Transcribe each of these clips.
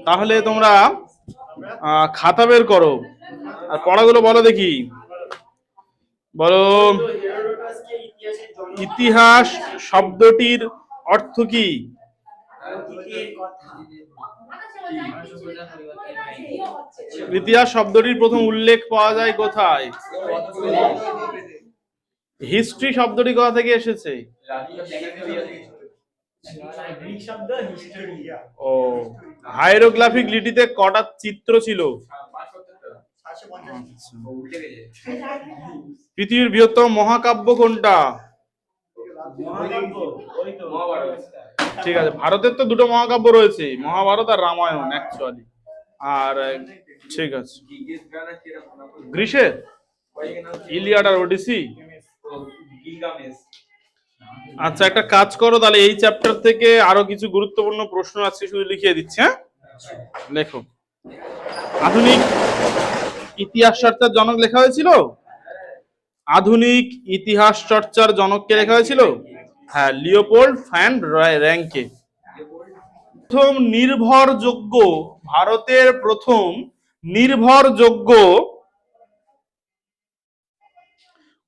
তাহলে তোমরা খাতা বের করো আর পড়াগুলো বলো দেখি। বলো, ইতিহাস শব্দটির অর্থ কি? ইতিহাস শব্দটির প্রথম উল্লেখ পাওয়া যায় কোথায়? হিস্ট্রি শব্দটি কোথা থেকে এসেছে? ও, হাইরোগ্লিফিক লিপিতে কটা চিত্র ছিল? পৃথিবীর বৃহত্তম মহাকাব্য কোনটা? ঠিক আছে, ভারতের তো দুটো মহাকাব্য রয়েছে, মহাভারত আর রামায়ণ অ্যাকচুয়ালি। আর ঠিক আছে, গ্রীসের ইলিয়াড আর ওডিসি। আচ্ছা, একটা কাজ করো তাহলে, এই চ্যাপ্টার থেকে আরো কিছু গুরুত্বপূর্ণ প্রশ্ন আছে, শুধু লিখিয়ে দিচ্ছি। হ্যাঁ, লেখো। আধুনিক ইতিহাস চর্চার জনক লেখা হয়েছিল? আধুনিক ইতিহাস চর্চার জনককে লেখা হয়েছিল? হ্যাঁ, লিওপোল্ড ভ্যান র্যাঙ্কে। প্রথম নির্ভরযোগ্য, ভারতের প্রথম নির্ভরযোগ্য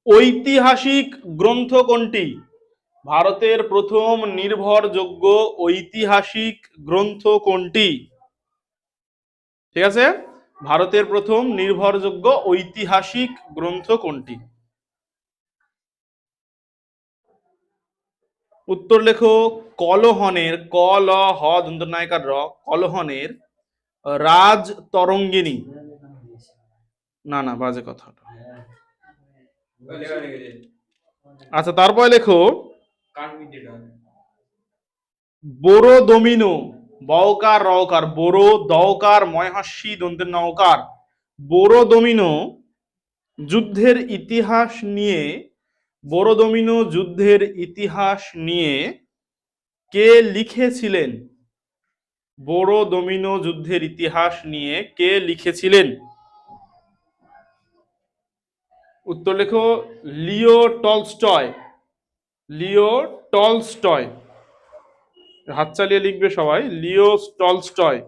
ঐতিহাসিক গ্রন্থ কোনটি? ভারতের প্রথম নির্ভরযোগ্য ঐতিহাসিক গ্রন্থ কোনটি? ঠিক আছে, ভারতের প্রথম নির্ভরযোগ্য ঐতিহাসিক গ্রন্থ কোনটি? উত্তর লেখো। কলহনের, কল হ দন্তনায়িকার র, কলহনের রাজ তরঙ্গিনী। না না, বাজে কথাটা। আচ্ছা, তারপরে লেখো বোরো দমিনো, বওকার রওকার, বোরো দওকার ময়হাস্যি দন্তের নওকার, বোরো দমিনো যুদ্ধের ইতিহাস নিয়ে, বোরো দমিনো যুদ্ধের ইতিহাস নিয়ে কে লিখেছিলেন? বোরো দমিনো যুদ্ধের ইতিহাস নিয়ে কে লিখেছিলেন? উত্তর লেখো লিও টলস্টয়। লিও টলস্টয়, হাত চালিয়ে লিখবে সবাই, লিও টলস্টয়।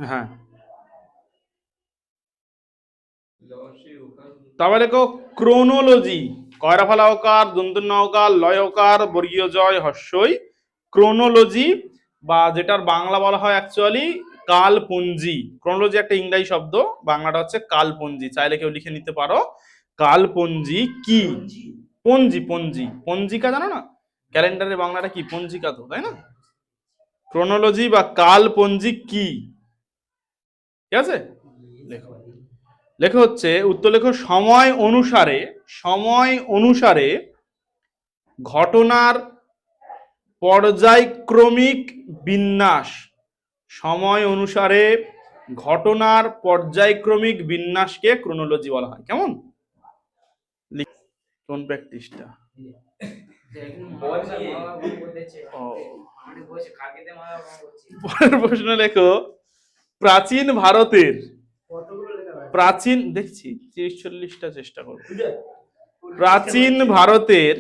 হ্যাঁ, তারপরে লেখো ক্রোনোলজি, কয়রা ফালা ওকার দন্তন্য নৌকার লয় ওকার বর্গীয় জয় হর্ষই, ক্রোনোলজি, বা যেটার বাংলা বলা হয় অ্যাকচুয়ালি কালপঞ্জি। ক্রোনোলজি একটা ইংরেজি শব্দ, বাংলাটা হচ্ছে কালপঞ্জি, চাইলে কেউ লিখে নিতে পারো। কালপঞ্জি কি? পঞ্জি, পঞ্জি, পঞ্জিকা জানো না? ক্যালেন্ডারের বাংলাটা কি? পঞ্জিকা তো, তাই না? ক্রোনোলজি বা কালপঞ্জি কি? ঠিক আছে, লেখো। লেখো হচ্ছে, উত্তর লেখো সময় অনুসারে, সময় অনুসারে ঘটনার পর্যায়ক্রমিক বিন্যাস, সময় অনুসারে ঘটনার পর্যায়ক্রমিক বিন্যাসকে ক্রোনোলজি বলা হয়। কেমন? কোন প্র্যাকটিসটা? পরের প্রশ্ন লেখো, প্রাচীন ভারতের, প্রাচীন দেখছি 30-40টা চেষ্টা করব। প্রাচীন ভারতের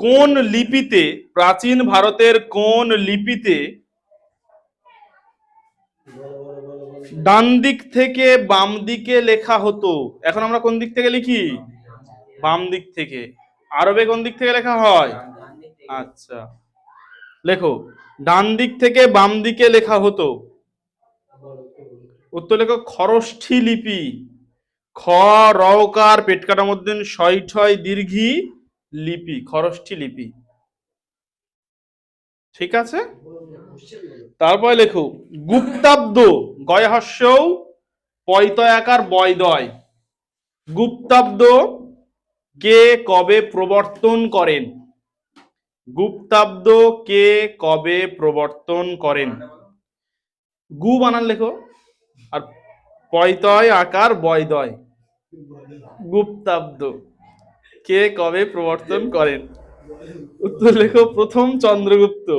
কোন লিপিতে, প্রাচীন ভারতের কোন লিপিতে ডান দিক থেকে বাম দিকে লেখা হতো? এখন আমরা কোন দিক থেকে লিখি? বাম দিক থেকে। আরবে কোন দিক থেকে লেখা হয়? আচ্ছা, লেখো ডান দিক থেকে বাম দিকে লেখা হতো। উত্তর লেখো খরষ্ঠী লিপি, খ রওকার পেট কাটার মধ্যে শয় ঠয় দীর্ঘি লিপি, খরষ্ঠী লিপি। ঠিক আছে, তারপরে লেখো গুপ্তাব্দ, গয় হস্যৌ পয়তয়াকার বয়দয়, গুপ্তাব্দ কে কবে প্রবর্তন করেন? গুপ্তাব্দ কে কবে প্রবর্তন করেন? গু বানান লেখো, আর পয়তয় আকার বয়দয়, গুপ্তাব্দ কে কবে প্রবর্তন করেন? উত্তর লেখো প্রথম চন্দ্রগুপ্ত,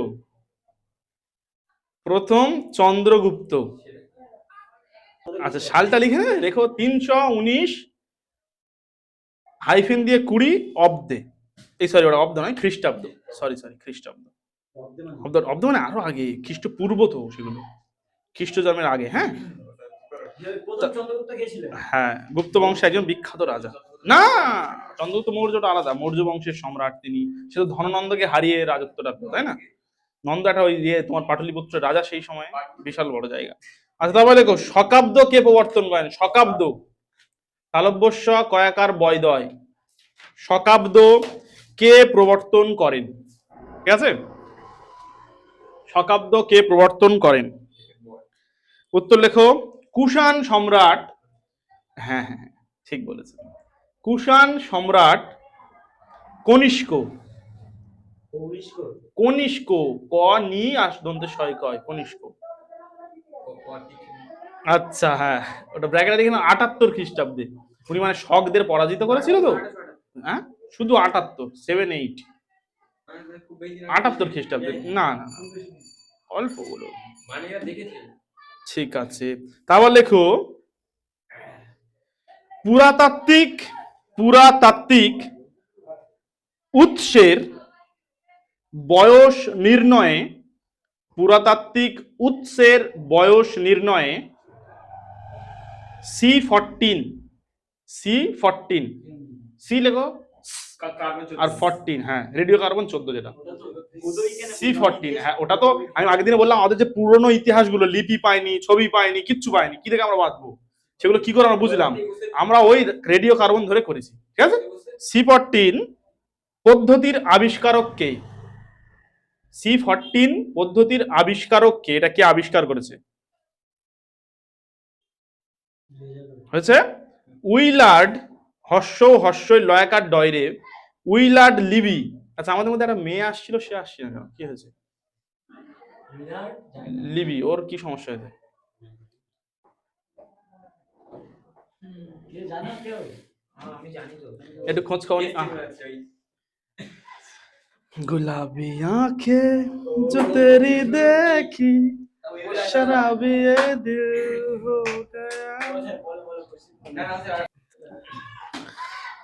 প্রথম চন্দ্রগুপ্ত। আচ্ছা, সালটা লিখে রেখো 319 হাইফেন দিয়ে 20 অব্দে, এই সরি, ওটা অব্দ নয়, খ্রিস্টাব্দ, সরি খ্রিস্টাব্দ। অব্দ মানে আরো আগে, খ্রিস্টপূর্ব তো সেগুলো, খ্রিস্ট জন্মের আগে। হ্যাঁ হ্যাঁ, গুপ্ত বংশের একজন বিখ্যাত রাজা। না, চন্দ্রগুপ্ত মৌর্যটা আলাদা, মৌর্য বংশের সম্রাট তিনি। সে তো ধননন্দকে হারিয়ে রাজত্বটা পেল, তাই না? নন্দ একটা ওই ইয়ে তোমার পাটলিপুত্র রাজা সেই সময়, বিশাল বড় জায়গা। আচ্ছা তারপরে দেখো, শকাব্দ কে প্রবর্তন করেন? শকাব্দ, তালব্যস্য কয়াকার বয়দয়, শকাব্দ কে প্রবর্তন করেন? ঠিক আছে, শকাব্দ কে প্রবর্তন করেন? উত্তর লেখো। কুষাণ সম্রাট, হ্যাঁ হ্যাঁ ঠিক বলেছে, কুষাণ সম্রাট কনিষ্ক। কনিষ্ক, ক নি দন্তে শয় কয়, কনিষ্ক। আচ্ছা হ্যাঁ, ওটা ব্র্যাকেটে দেখে না, 78 খ্রিস্টাব্দে উনি মানে শকদের পরাজিত করেছিল তো। হ্যাঁ শুধু 78, 78, 78 খ্রিস্টাব্দে। না না অল্প গুলো। ঠিক আছে, তারপর লেখো পুরাতাত্ত্বিক, পুরাতাত্ত্বিক উৎসের বয়স নির্ণয়ে, পুরাতাত্ত্বিক উৎসের বয়স নির্ণয়ে C14, C14, সি লেখো আর 14, হ্যাঁ রেডিও কার্বন 14 যেটা C14। হ্যাঁ ওটা তো আমি আগের দিনে বললাম, আমাদের যে পুরনো ইতিহাসগুলো লিপি পাইনি, ছবি পাইনি, কিচ্ছু পাইনি, কি দেখে আমরা বাঁচবো? সেগুলো কি করে আমরা বুঝলাম? আমরা ওই রেডিও কার্বন ধরে করেছি। ঠিক আছে, C14 পদ্ধতির আবিষ্কারক কে? C14 পদ্ধতির আবিষ্কারক কে? এটা কে আবিষ্কার করেছে? হয়েছে উইলার্ড, হর্ষই লয়াকার ডয়রে, উইলার্ড লিবি। আচ্ছা আমাদের মধ্যে একটা মেয়ে আসছিল, সে আসছে না কেন, কি হয়েছে? লিবি, ওর কি সমস্যা হয়েছে? একটু খোঁজ খবর। गुलाबी आंखें जो तेरी देखी, शराबी ये दिल हो गया।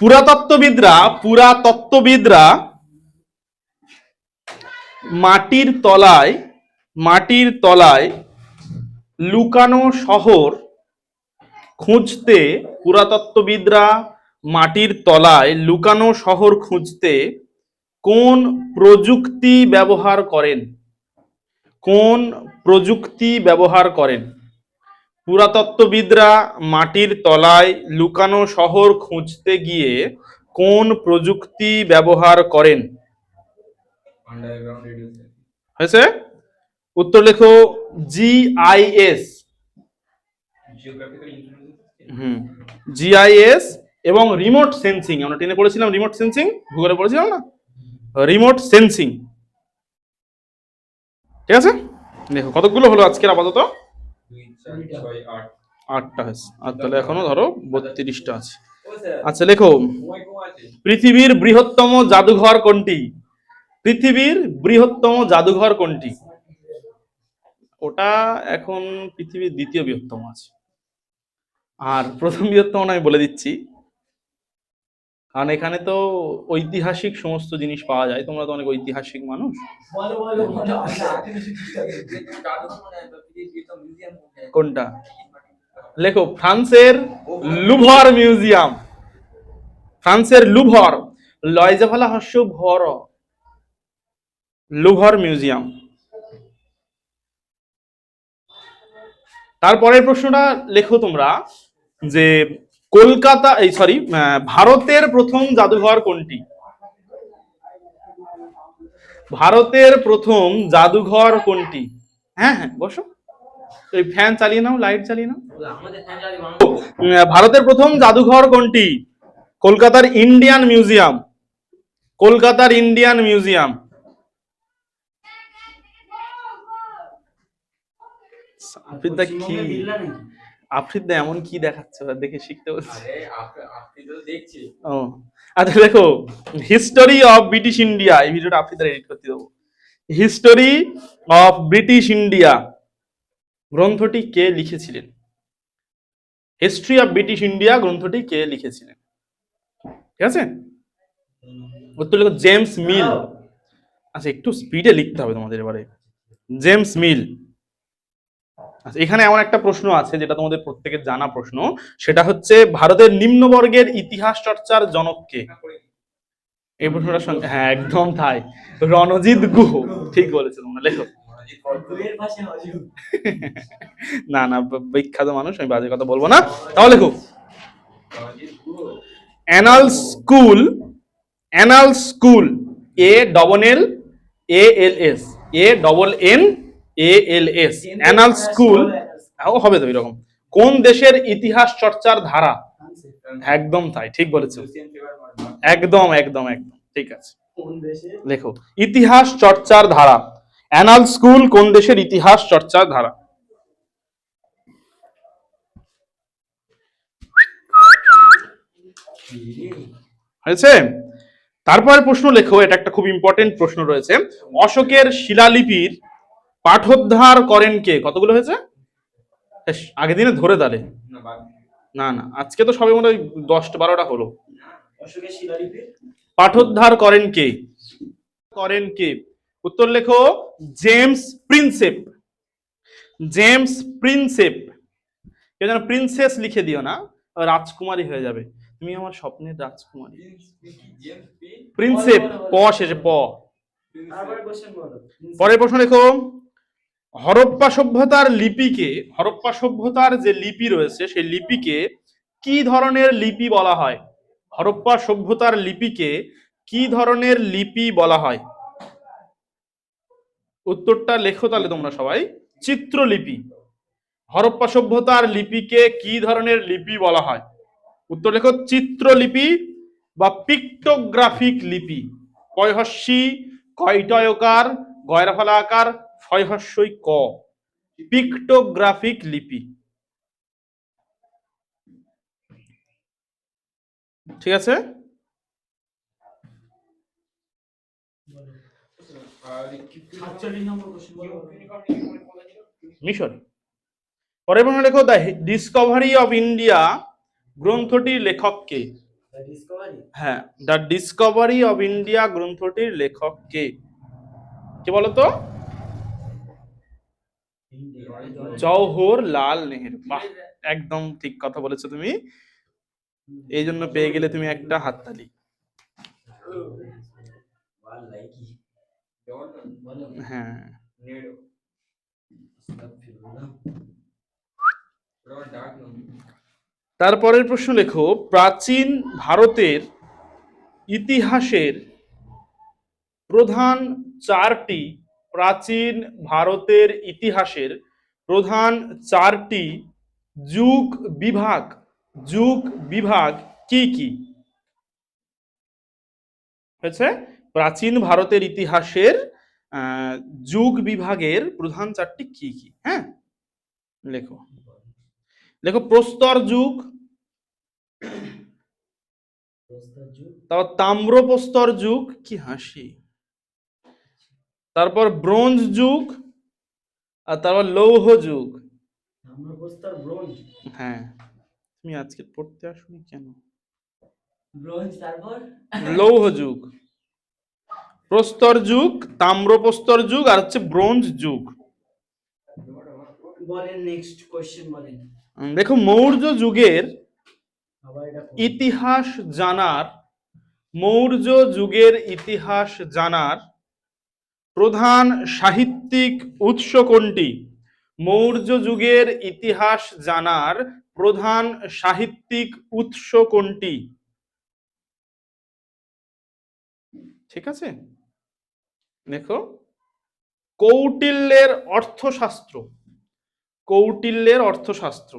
পুরাতত্ত্ববিদরা মাটির তলায় লুকানো শহর খুঁজতে, পুরাতত্ত্ববিদরা মাটির তলায় লুকানো শহর খুঁজতে কোন প্রযুক্তি ব্যবহার করেন? কোন প্রযুক্তি ব্যবহার করেন? পুরাতত্ত্ববিদরা মাটির তলায় লুকানো শহর খুঁজতে গিয়ে কোন প্রযুক্তি ব্যবহার করেন? হয়েছে, উত্তর লেখো GIS। GIS এবং রিমোট সেন্সিং। আমরা টেনে পড়েছিলাম রিমোট সেন্সিং, ভূগোলে পড়েছিলাম না, রিমোট সেন্সিং। ঠিক আছে, দেখো কতগুলো হলো আজকের আপাতত? 8টা হয়েছে, আর তাহলে এখনো ধরো 32টা আছে। আচ্ছা লেখো, পৃথিবীর বৃহত্তম জাদুঘর কোনটি? পৃথিবীর বৃহত্তম জাদুঘর কোনটি? ওটা এখন পৃথিবীর দ্বিতীয় বৃহত্তম আছে, আর প্রথম বৃহত্তম আমি বলে দিচ্ছি, কারণ এখানে তো ঐতিহাসিক সমস্ত জিনিস পাওয়া যায়, তোমরা তো অনেক ঐতিহাসিক মানুষ। কোনটা? লেখো ফ্রান্সের লুভর মিউজিয়াম। ফ্রান্সের লুভর, লয়জাভালা হস্য ভর, লুভর মিউজিয়াম। তারপরের প্রশ্নটা লেখো তোমরা, যে কলকাতা, এই সরি, ভারতের প্রথম জাদুঘর কোনটি? ভারতের প্রথম জাদুঘর কোনটি? হ্যাঁ হ্যাঁ বসো, এই ফ্যান চালিয়ে নাও, লাইট চালিয়ে নাও। ভারতের প্রথম জাদুঘর কোনটি? কলকাতার ইন্ডিয়ান মিউজিয়াম, কলকাতার ইন্ডিয়ান মিউজিয়াম। আফ্রিদা কি, আফ্রিদা এমন কি দেখাচ্ছে, দেখে শিখতে বলছি। ও আচ্ছা দেখো, হিস্টোরি অফ ব্রিটিশ ইন্ডিয়া, এই ভিডিওটা আফ্রিদা এডিট করতে দেবো। হিস্টোরি অফ ব্রিটিশ ইন্ডিয়া গ্রন্থটি কে লিখেছিলেন? হিস্ট্রি অফ ব্রিটিশ ইন্ডিয়া গ্রন্থটি কে লিখেছিলেন? ঠিক আছে, উত্তর লেখো জেমস মিল। আচ্ছা, একটু স্পিডে লিখতে হবে তোমাদের এবারে। James Mill. আচ্ছা, এখানে এমন একটা প্রশ্ন আছে যেটা তোমাদের প্রত্যেকের জানা প্রশ্ন, সেটা হচ্ছে ভারতের নিম্নবর্গের ইতিহাস চর্চার জনক কে? এই প্রশ্নটার সঙ্গে, হ্যাঁ একদম তাই, রণজিৎ গুহ। ঠিক বলেছো তোমরা, লেখো। না না, বিখ্যাত মানুষ, আমি বাজে কথা বলবো না। তাহলে লেখো, anal school, anal school, A double L A L S, A double N A L S, anal school হবে তো এরকম, কোন দেশের ইতিহাস চর্চার ধারা? একদম তাই, ঠিক বলেছো, একদম একদম একদম ঠিক আছে। লেখো, ইতিহাস চর্চার ধারা, অ্যানাল স্কুল কোন দেশের ইতিহাস চর্চার ধারা? হয়েছে? তারপরের প্রশ্ন লেখো, এটা একটা খুব ইম্পর্টেন্ট প্রশ্ন রয়েছে, অশোকের শিলালিপির পাঠোদ্ধার করেন কে? কতগুলো হয়েছে? আগের দিনে ধরে তাহলে, না না, আজকে তো সবে মনে হয় 10-12টা হলো। অশোকের শিলালিপির পাঠোদ্ধার করেন কে? করেন কে? উত্তর লেখো, জেমস প্রিন্সেপ। James Prinsep. কেউ যেন প্রিন্সেস লিখে দিও না, রাজকুমারী হয়ে যাবে, তুমি আমার স্বপ্নের রাজকুমারী। প্রিন্সেপ, প শেষে, প। পরের প্রশ্ন লেখো, হরপ্পা সভ্যতার লিপিকে, হরপ্পা সভ্যতার যে লিপি রয়েছে সেই লিপিকে কি ধরনের লিপি বলা হয়? হরপ্পা সভ্যতার লিপিকে কি ধরনের লিপি বলা হয়? উত্তরটা লেখো তাহলে তোমরা সবাই, চিত্রলিপি। হরপ্পা সভ্যতার লিপিকে কি ধরনের লিপি বলা হয়? উত্তর লেখো, চিত্রলিপি বা পিক্টোগ্রাফিক লিপি। কয়হস্যি, কয়টয়কার, গয়রাফলা আকার, ফয়হস্যই ক, পিক্টোগ্রাফিক লিপি। ঠিক আছে? মিশর। পরের প্রশ্ন লেখো, দ্য ডিসকভারি অফ ইন্ডিয়া গ্রন্থটির লেখক কে? হ্যাঁ, দ্য ডিসকভারি অফ ইন্ডিয়া গ্রন্থটির লেখক কে? কে বলতো? জওহরলাল নেহেরু। বাহ, একদম ঠিক কথা বলেছো তুমি, এই জন্য পেয়ে গেলে তুমি একটা হাততালি। হ্যাঁ, তারপরের প্রশ্ন লেখো, প্রাচীন ভারতের ইতিহাসের প্রধান চারটি, প্রাচীন ভারতের ইতিহাসের প্রধান চারটি যুগ বিভাগ, যুগ বিভাগ কি কি? হয়েছে, প্রাচীন ভারতের ইতিহাসের যুগ বিভাগের প্রধান চারটি কি কি? হ্যাঁ, লেখো। লেখো, প্রস্তর যুগ, তারপর তাম্রপ্রস্তর যুগ, কি হাসি, তারপর ব্রোঞ্জ যুগ, আর তারপর লৌহ যুগ। হ্যাঁ, তুমি আজকে পড়তে আসনি কেন? লৌহ যুগ, প্রস্তর যুগ, তাম্রপ্রস্তর যুগ, আর হচ্ছে ব্রোঞ্জ যুগ। দেখো, মৌর্য যুগের ইতিহাস জানার, মৌর্য যুগের ইতিহাস জানার প্রধান সাহিত্যিক উৎস কোনটি? মৌর্য যুগের ইতিহাস জানার প্রধান সাহিত্যিক উৎস কোনটি? ঠিক আছে, দেখো, কৌটিল্যের অর্থশাস্ত্র, কৌটিল্যের অর্থশাস্ত্র।